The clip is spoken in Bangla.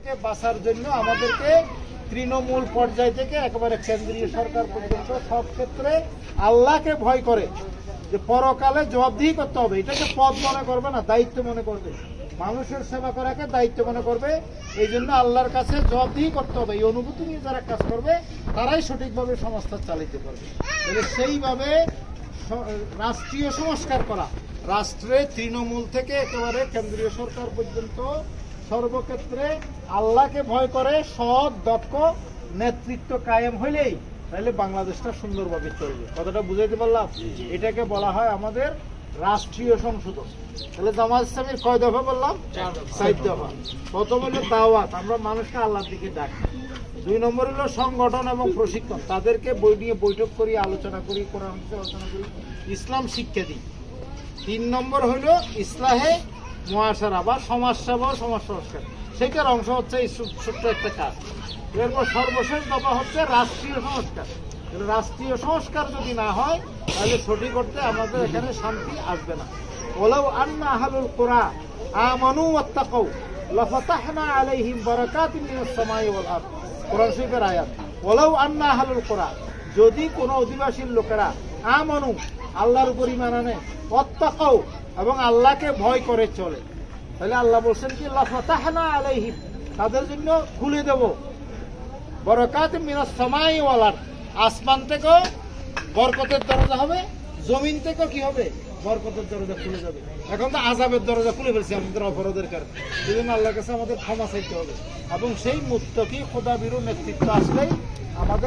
থেকে বাঁচার জন্য আমাদেরকে তৃণমূল পর্যায় থেকে একেবারে কেন্দ্রীয় সরকার পর্যন্ত সব ক্ষেত্রে আল্লাহকে ভয় করে যে পরকালে জবাবদিহি করতে হবে। এটাকে পদ মনে করবে না, দায়িত্ব মনে করবে। মানুষের সেবা করাকে দায়িত্ব মনে করবে। এই জন্য আল্লাহর কাছে জবাবদিহি করতে হবে। এই অনুভূতি নিয়ে যারা কাজ করবে তারাই সঠিকভাবে সমাজটা চালিতে পারবে। তাহলে সেইভাবে রাষ্ট্রীয় সংস্কার করা, রাষ্ট্রে তৃণমূল থেকে একেবারে কেন্দ্রীয় সরকার পর্যন্ত সর্বক্ষেত্রে আল্লাহকে ভয় করে সৎ দক্ষ নেতৃত্ব কায়েম হইলেই তাহলে বাংলাদেশটা সুন্দরভাবে চলবে। কথাটা বুঝাইতে পারলাম? এটাকে বলা হয় আমাদের রাষ্ট্রীয় সংশোধন। তাহলে জামাত ইসলামীর কয় দফা বললাম? 4 দফা। প্রথম হলো দাওয়াত, আমরা মানুষকে আল্লাহর দিকে ডাকি। 2 নম্বর হলো সংগঠন এবং প্রশিক্ষণ, তাদেরকে বই নিয়ে বৈঠক করি, আলোচনা করি, কোরআন আলোচনা করি, ইসলাম শিক্ষা দিই। 3 নম্বর হলো ইসলাহে মুআশারা বা সমাজ সেবা, সমাজ সংস্কার, সেটার অংশ হচ্ছে এই ছোট্ট একটা কাজ। এরপর সর্বশেষ দফা হচ্ছে রাষ্ট্রীয় সংস্কার। রাষ্ট্রীয় সংস্কার যদি না হয় তাহলে সঠিক অর্থে আমাদের এখানে শান্তি আসবে না। ওয়ালাউ আন্না আহলুল কুরা আমানু ওয়াত্তাকাউ লাফাতাহনা আলাইহিম বারাকাতিন মিনাস সামাই ওয়াল আরদ, কোরআন শরীফের আয়াত। ওয়ালাউ আন্না আহলুল কুরা, যদি কোন অধিবাসীর লোকেরা আমানু আল্লাহর উপর ঈমান আনে, ওয়াত্তাকাউ এবং আল্লাহকে ভয় করে চলে, তাহলে আল্লাহ বলছেন কি লাফাতাহনা আলাইহিম, তাদের জন্য খুলে দেব বারাকাতিন মিনাস সামাই ওয়াল আরদ, আসমান থেকেও বরকতের দরজা হবে, জমিন থেকেও কি হবে? বরকতের দরজা খুলে যাবে। এখন তো আযাবের দরজা খুলে ফেলছে আমাদের অপরাধের কারণে। এই জন্য আল্লাহর কাছে আমাদের ক্ষমা চাইতে হবে এবং সেই মুত্তাকি খোদাভীরু নেতৃত্ব আসলেই আমাদের